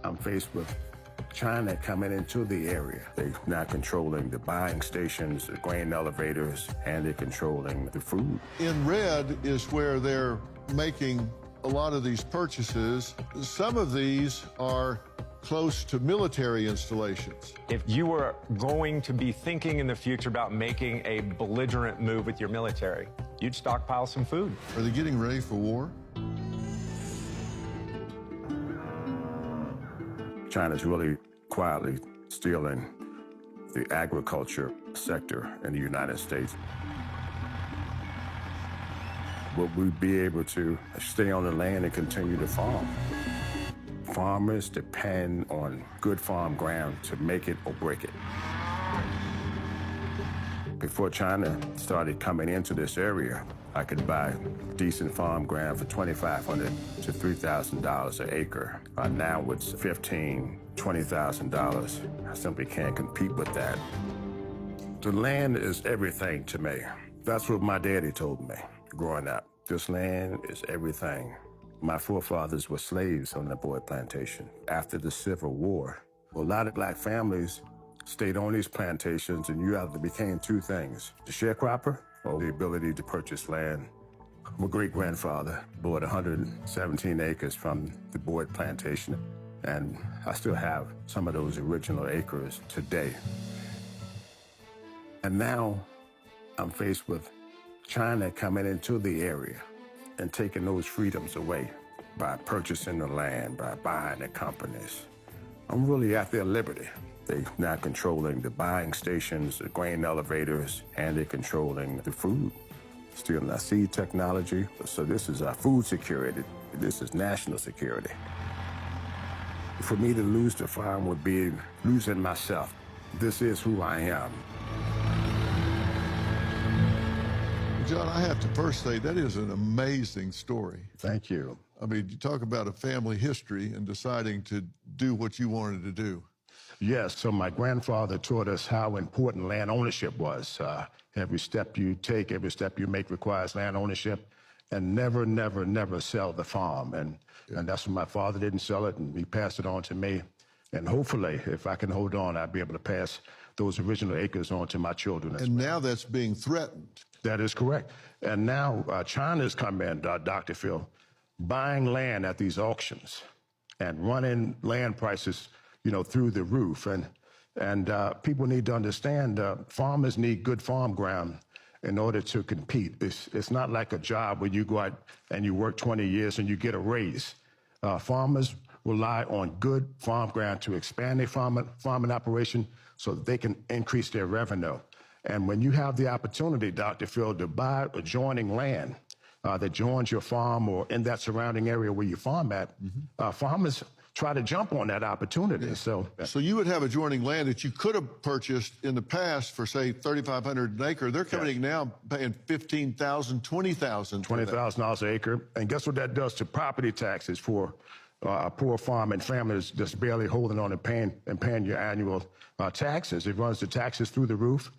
I'm faced with China coming into the area. They're now controlling the buying stations, the grain elevators, and they're controlling the food. In red is where they're making a lot of these purchases. Some of these are close to military installations. If you were going to be thinking in the future about making a belligerent move with your military, you'd stockpile some food. Are they getting ready for war? China's really quietly stealing the agriculture sector in the United States. Will we be able to stay on the land and continue to farm? Farmers depend on good farm ground to make it or break it. Before China started coming into this area, I could buy decent farm ground for $2,500 to $3,000 an acre. Now it's $15,000, $20,000. I simply can't compete with that. The land is everything to me. That's what my daddy told me growing up. This land is everything. My forefathers were slaves on the Boyd plantation. After the Civil War, a lot of black families stayed on these plantations, and you either became two things: the sharecropper or the ability to purchase land. My great-grandfather bought 117 acres from the Boyd plantation, and I still have some of those original acres today. And now I'm faced with China coming into the area and taking those freedoms away by purchasing the land, by buying the companies. I'm really at their liberty. They're now controlling the buying stations, the grain elevators, and they're controlling the food. Stealing our seed technology. So this is our food security. This is national security. For me to lose the farm would be losing myself. This is who I am. John, I have to first say that is an amazing story. Thank you. I mean, you talk about a family history and deciding to do what you wanted to do. Yes, so my grandfather taught us how important land ownership was. Every step you take, every step you make requires land ownership, and never, never, never sell the farm. And that's when my father didn't sell it, and he passed it on to me. And hopefully, if I can hold on, I'll be able to pass those original acres on to my children. And now that's being threatened. That is correct. And now China's come in, Dr. Phil, buying land at these auctions and running land prices, through the roof. And people need to understand farmers need good farm ground in order to compete. It's not like a job where you go out and you work 20 years and you get a raise. Farmers rely on good farm ground to expand their farming operation so that they can increase their revenue. And when you have the opportunity, Dr. Phil, to buy adjoining land that joins your farm or in that surrounding area where you farm at, farmers try to jump on that opportunity. Yeah. So you would have adjoining land that you could have purchased in the past for, say, $3,500 an acre. They're coming now paying $15,000, $20,000. $20,000 an acre. And guess what that does to property taxes for a poor farming family that's just barely holding on and paying your annual taxes? It runs the taxes through the roof.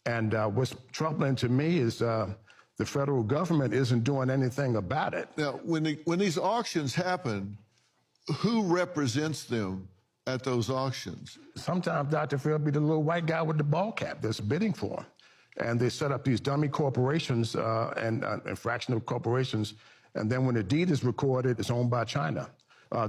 And what's troubling to me is the federal government isn't doing anything about it. Now, when these auctions happen, who represents them at those auctions? Sometimes, Dr. Phil, be the little white guy with the ball cap that's bidding for them. And they set up these dummy corporations and fractional corporations. And then when the deed is recorded, it's owned by China.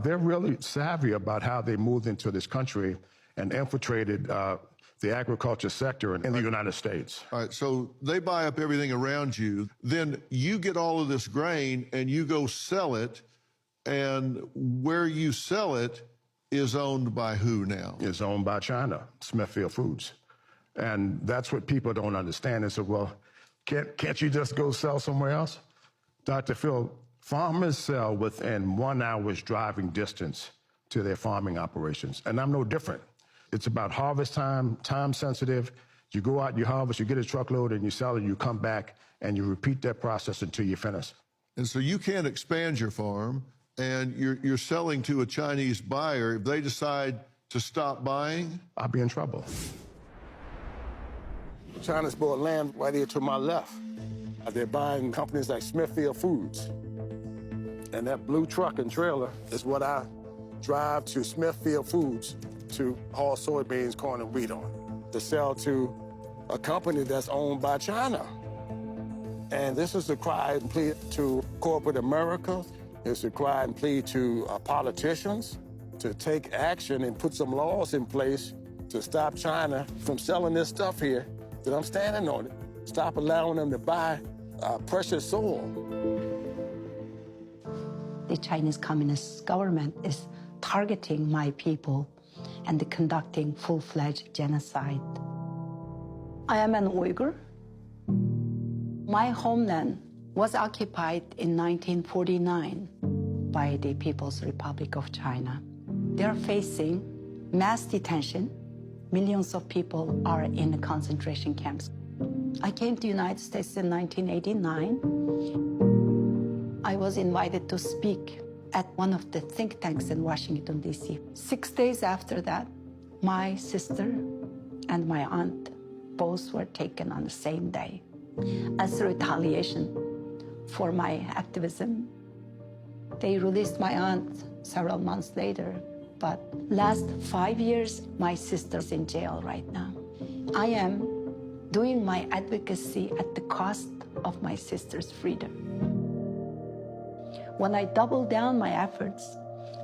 They're really savvy about how they moved into this country and infiltrated the agriculture sector in the United States. All right, so they buy up everything around you. Then you get all of this grain and you go sell it. And where you sell it is owned by who now? It's owned by China, Smithfield Foods. And that's what people don't understand. They say, well, can't you just go sell somewhere else? Dr. Phil, farmers sell within 1 hour's driving distance to their farming operations. And I'm no different. It's about harvest time, time sensitive. You go out, you harvest, you get a truckload, and you sell it, you come back, and you repeat that process until you finish. And so you can't expand your farm, and you're selling to a Chinese buyer. If they decide to stop buying, I'll be in trouble. China's bought land right here to my left. They're buying companies like Smithfield Foods. And that blue truck and trailer is what I drive to Smithfield Foods to haul soybeans, corn, and wheat on, to sell to a company that's owned by China. And this is a cry and plea to corporate America. It's a cry and plea to politicians to take action and put some laws in place to stop China from selling this stuff here that I'm standing on it. Stop allowing them to buy precious soil. The Chinese Communist government is targeting my people and conducting full-fledged genocide. I am an Uyghur. My homeland was occupied in 1949 by the People's Republic of China. They're facing mass detention. Millions of people are in the concentration camps. I came to the United States in 1989. I was invited to speak at one of the think tanks in Washington, D.C. 6 days after that, my sister and my aunt both were taken on the same day. As a retaliation for my activism, they released my aunt several months later. But last 5 years, my sister's in jail right now. I am doing my advocacy at the cost of my sister's freedom. When I doubled down my efforts,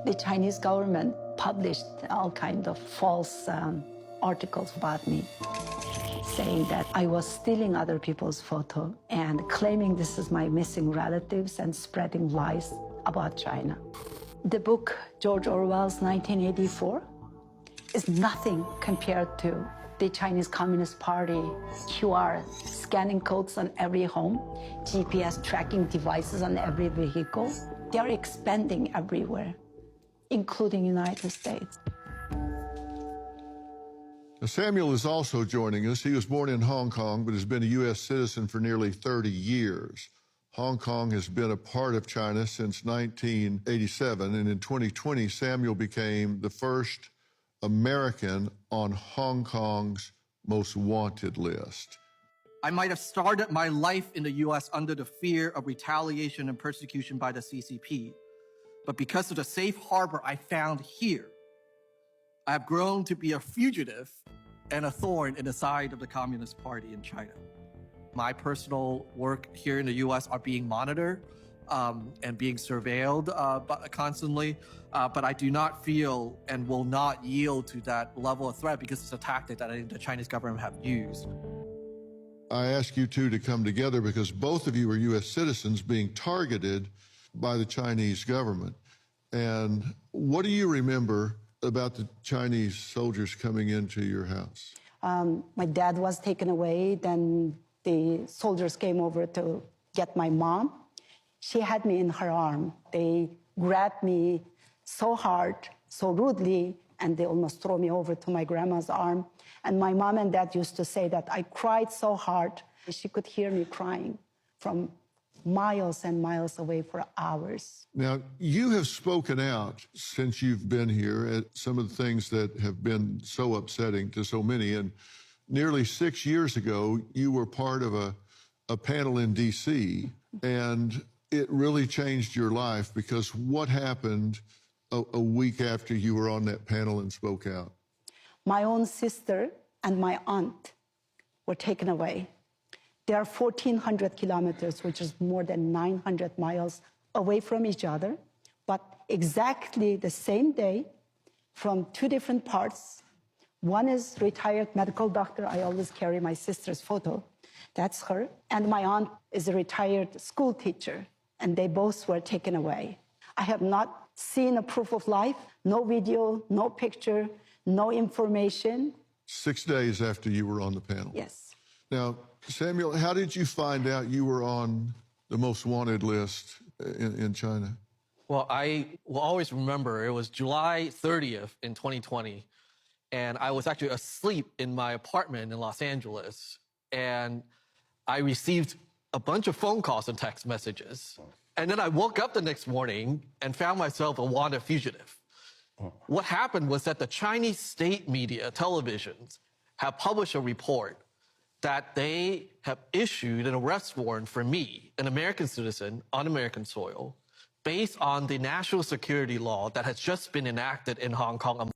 the Chinese government published all kinds of false articles about me, saying that I was stealing other people's photo and claiming this is my missing relatives and spreading lies about China. The book, George Orwell's 1984, is nothing compared to the Chinese Communist Party QR scanning codes on every home, GPS tracking devices on every vehicle. They are expanding everywhere, including United States. Samuel is also joining us. He was born in Hong Kong, but has been a U.S. citizen for nearly 30 years. Hong Kong has been a part of China since 1987, and in 2020, Samuel became the first American on Hong Kong's most wanted list. I might have started my life in the U.S. under the fear of retaliation and persecution by the CCP, but because of the safe harbor I found here, I have grown to be a fugitive and a thorn in the side of the Communist Party in China. My personal work here in the U.S. are being monitored and being surveilled constantly, but I do not feel and will not yield to that level of threat because it's a tactic that I think the Chinese government have used. I ask you two to come together because both of you are U.S. citizens being targeted by the Chinese government. And what do you remember about the Chinese soldiers coming into your house? My dad was taken away, then the soldiers came over to get my mom. She had me in her arm. They grabbed me so hard, so rudely, and they almost threw me over to my grandma's arm. And my mom and dad used to say that I cried so hard, she could hear me crying from miles and miles away for hours. Now, you have spoken out since you've been here at some of the things that have been so upsetting to so many. And nearly 6 years ago, you were part of a panel in D.C., and it really changed your life because what happened a week after you were on that panel and spoke out? My own sister and my aunt were taken away. They are 1,400 kilometers, which is more than 900 miles away from each other, but exactly the same day from two different parts. One is retired medical doctor. I always carry my sister's photo. That's her. And my aunt is a retired school teacher, and they both were taken away. I have not seen a proof of life, no video, no picture, no information. 6 days after you were on the panel? Yes. Now, Samuel, how did you find out you were on the most wanted list in China? Well, I will always remember it was July 30th in 2020, and I was actually asleep in my apartment in Los Angeles, and I received a bunch of phone calls and text messages. And then I woke up the next morning and found myself a wanted fugitive. What happened was that the Chinese state media, televisions, have published a report that they have issued an arrest warrant for me, an American citizen on American soil, based on the national security law that has just been enacted in Hong Kong.